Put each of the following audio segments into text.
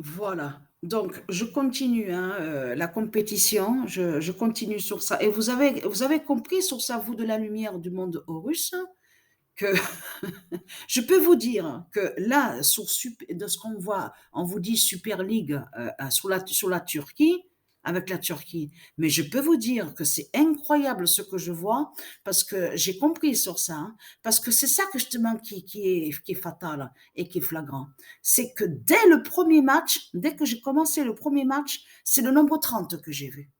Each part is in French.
Voilà. Donc je continue, hein, la compétition, je continue sur ça et vous avez compris sur ça, vous de la lumière du monde Horus, que je peux vous dire que là, de ce qu'on voit, on vous dit Super League sur la Turquie, avec la Turquie. Mais je peux vous dire que c'est incroyable ce que je vois parce que j'ai compris sur ça, hein, parce que c'est ça que justement qui est fatal et qui est flagrant. C'est que dès le premier match, dès que j'ai commencé le premier match, c'est le nombre 30 que j'ai vu.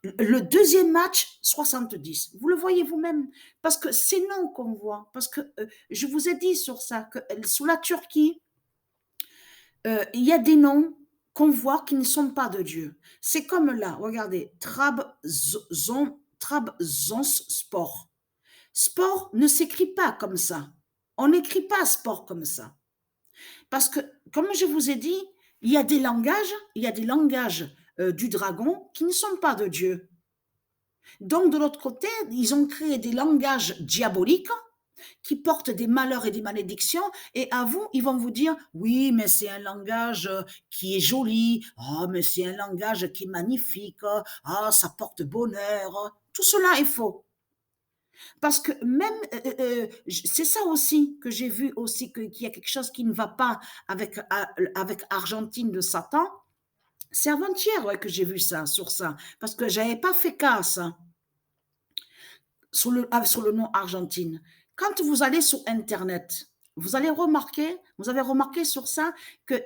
Le deuxième match, 70. Vous le voyez vous-même. Parce que c'est non qu'on voit. Parce que je vous ai dit sur ça, que sous la Turquie, il y a des noms qu'on voit qui ne sont pas de Dieu. C'est comme là, regardez, Trabzonspor. Sport ne s'écrit pas comme ça. On n'écrit pas sport comme ça. Parce que, comme je vous ai dit, il y a des langages du dragon qui ne sont pas de Dieu. Donc, de l'autre côté, ils ont créé des langages diaboliques qui portent des malheurs et des malédictions, et à vous, ils vont vous dire, oui, mais c'est un langage qui est joli, oh, mais c'est un langage qui est magnifique, ah, ça porte bonheur. Tout cela est faux. Parce que même, c'est ça aussi que j'ai vu aussi, qu'il y a quelque chose qui ne va pas avec Argentine de Satan. C'est avant-hier, ouais, que j'ai vu ça, sur ça, parce que j'avais pas fait cas à ça. Sur le nom Argentine. Quand vous allez sur Internet, vous avez remarqué sur ça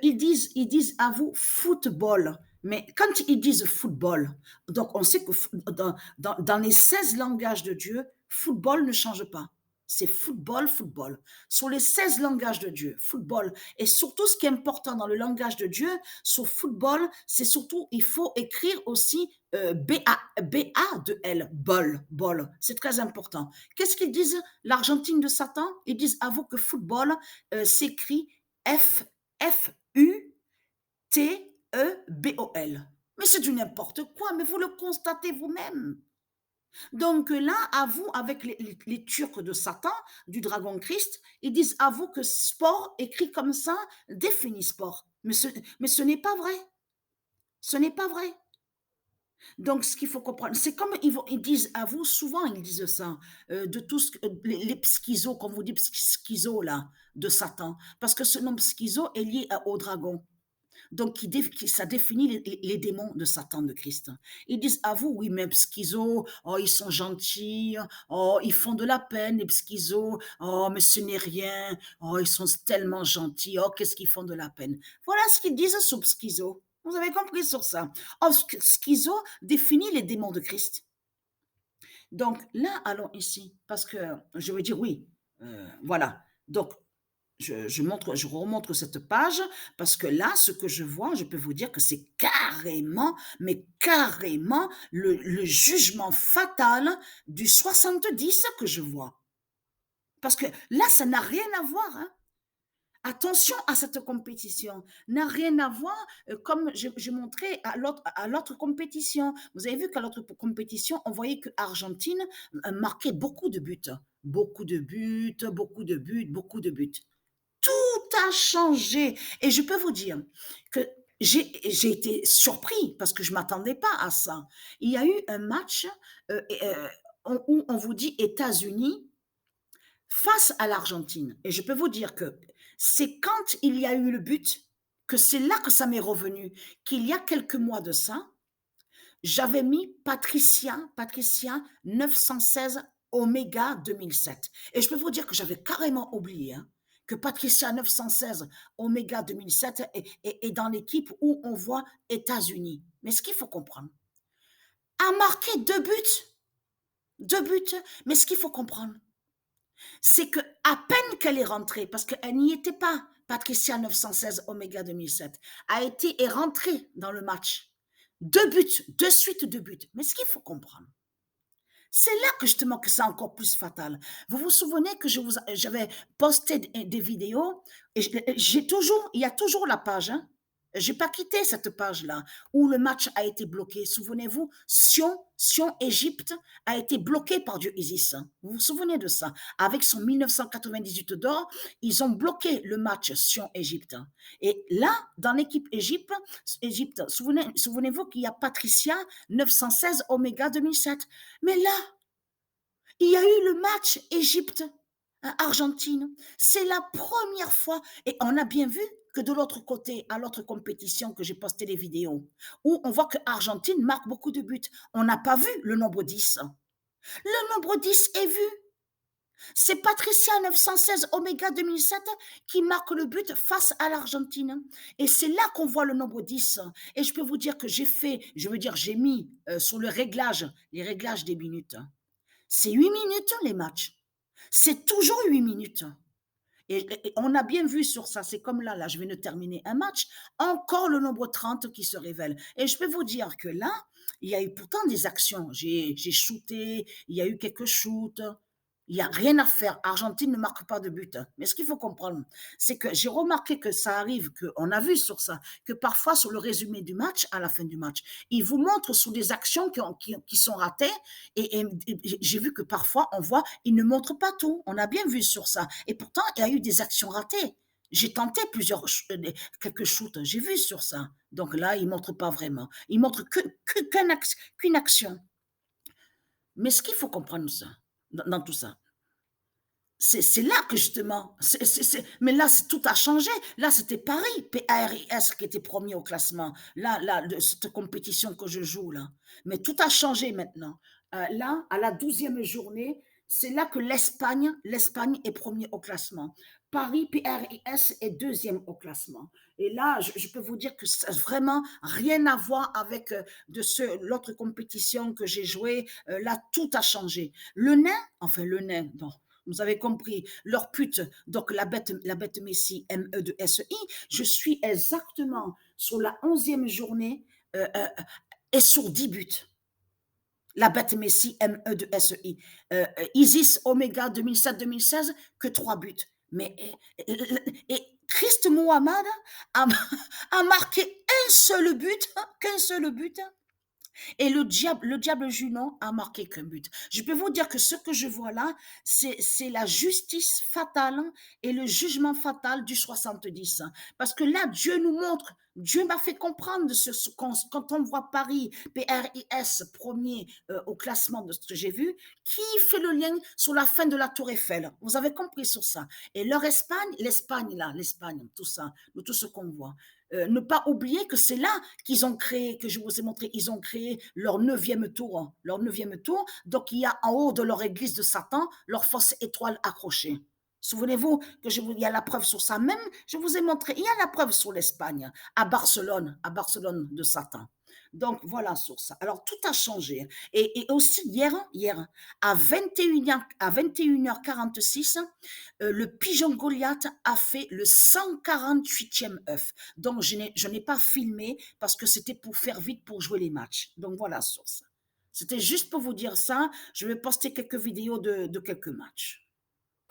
ils disent à vous football. Mais quand ils disent football, donc on sait que dans les 16 langages de Dieu, football ne change pas. C'est football, football. Sur les 16 langages de Dieu, football. Et surtout, ce qui est important dans le langage de Dieu, sur football, c'est surtout, il faut écrire aussi B-A-2-L, bol, bol. C'est très important. Qu'est-ce qu'ils disent, l'Argentine de Satan? Ils disent à vous que football s'écrit F, F-U-T-E-B-O-L. Mais c'est du n'importe quoi, mais vous le constatez vous-même. Donc là, à vous, avec les Turcs de Satan, du dragon Christ, ils disent à vous que sport, écrit comme ça, définit sport. Mais ce n'est pas vrai. Ce n'est pas vrai. Donc, ce qu'il faut comprendre, c'est comme ils disent à vous, souvent ils disent ça, de tout les schizos, comme vous dites, schizo là, de Satan. Parce que ce nom schizo est lié au dragon. Donc, ça définit les démons de Satan, de Christ. Ils disent à vous, oui, mais schizo, oh, ils sont gentils, oh, ils font de la peine, les schizos, oh, mais ce n'est rien, oh, ils sont tellement gentils, oh, qu'est-ce qu'ils font de la peine. Voilà ce qu'ils disent sur schizo. Vous avez compris sur ça. Oh, schizo définit les démons de Christ. Donc là, allons ici, parce que je veux dire oui, voilà. Donc je remontre cette page parce que là, ce que je vois, je peux vous dire que c'est carrément, mais carrément le jugement fatal du 70 que je vois. Parce que là, ça n'a rien à voir, hein. Attention à cette compétition, n'a rien à voir, comme je montrais à l'autre compétition. Vous avez vu qu'à l'autre compétition, on voyait que Argentine marquait beaucoup de buts. Beaucoup de buts, beaucoup de buts, beaucoup de buts. Tout a changé. Et je peux vous dire que j'ai été surpris parce que je ne m'attendais pas à ça. Il y a eu un match où on vous dit États-Unis face à l'Argentine. Et je peux vous dire que c'est quand il y a eu le but que c'est là que ça m'est revenu, qu'il y a quelques mois de ça, j'avais mis Patricia 916 Oméga 2007. Et je peux vous dire que j'avais carrément oublié, hein, que Patricia 916 Oméga 2007 est dans l'équipe où on voit États-Unis. Mais ce qu'il faut comprendre, a marqué deux buts, mais ce qu'il faut comprendre, c'est que à peine qu'elle est rentrée, parce qu'elle n'y était pas, Patricia 916 Oméga 2007, est rentrée dans le match. Deux buts, de suite deux buts. Mais ce qu'il faut comprendre, c'est là que justement que c'est encore plus fatal. Vous vous souvenez que j'avais posté des vidéos et il y a toujours la page, hein, J'ai pas quitté cette page-là où le match a été bloqué. Souvenez-vous, Sion-Égypte a été bloqué par Dieu Isis. Vous vous souvenez de ça? Avec son 1998 d'or, ils ont bloqué le match Sion-Égypte. Et là, dans l'équipe Égypte, souvenez-vous qu'il y a Patricia 916 Oméga 2007. Mais là, il y a eu le match Égypte-Argentine. C'est la première fois, et on a bien vu que de l'autre côté, à l'autre compétition que j'ai posté les vidéos, où on voit que Argentine marque beaucoup de buts. On n'a pas vu le nombre 10. Le nombre 10 est vu. C'est Patricia 916 Oméga 2007 qui marque le but face à l'Argentine. Et c'est là qu'on voit le nombre 10. Et je peux vous dire que j'ai mis sur les réglages des minutes. C'est 8 minutes les matchs. C'est toujours 8 minutes. Et on a bien vu sur ça, c'est comme là, je viens de terminer un match, encore le nombre 30 qui se révèle. Et je peux vous dire que là, il y a eu pourtant des actions. J'ai shooté, il y a eu quelques shoots. Il n'y a rien à faire. Argentine ne marque pas de but. Mais ce qu'il faut comprendre, c'est que j'ai remarqué que ça arrive, qu'on a vu sur ça, que parfois sur le résumé du match, à la fin du match, ils vous montrent sur des actions qui sont ratées. Et j'ai vu que parfois, on voit, ils ne montrent pas tout. On a bien vu sur ça. Et pourtant, il y a eu des actions ratées. J'ai tenté quelques shoots, j'ai vu sur ça. Donc là, ils ne montrent pas vraiment. Ils montrent qu'une action. Mais ce qu'il faut comprendre ça, dans tout ça, c'est là que justement, mais là, tout a changé. Là, c'était Paris, PARIS, qui était premier au classement. Là, de cette compétition que je joue, là. Mais tout a changé maintenant. Là, à la 12e journée, c'est là que l'Espagne est premier au classement. Paris, PARIS est deuxième au classement. Et là, je peux vous dire que ça n'a vraiment rien à voir avec l'autre compétition que j'ai jouée. Là, tout a changé. Le nain, non, vous avez compris, leur pute, donc la bête Messi, MEI, je suis exactement sur la 11e journée et sur 10 buts. La bête Messi, MEI. Isis Omega 2007-2016, que 3 buts. Mais et Christ Mohamed a, a marqué qu'un seul but, et le diable Junon a marqué qu'un but. Je peux vous dire que ce que je vois là, c'est la justice fatale et le jugement fatal du 70. Parce que là, Dieu nous montre, Dieu m'a fait comprendre quand on voit Paris, PRIS, premier au classement de ce que j'ai vu, qui fait le lien sur la fin de la Tour Eiffel. Vous avez compris sur ça. Et leur l'Espagne, tout ça, tout ce qu'on voit. Ne pas oublier que c'est là qu'ils ont créé, que je vous ai montré, ils ont créé leur 9e tour. Leur 9e tour. Donc, il y a en haut de leur église de Satan, leur fausse étoile accrochée. Souvenez-vous que il y a la preuve sur ça même, je vous ai montré, il y a la preuve sur l'Espagne, à Barcelone de Satan. Donc, voilà sur ça. Alors, tout a changé. Et aussi, hier, à 21h46, le pigeon Goliath a fait le 148e œuf. Donc, je n'ai pas filmé parce que c'était pour faire vite pour jouer les matchs. Donc, voilà sur ça. C'était juste pour vous dire ça. Je vais poster quelques vidéos de quelques matchs.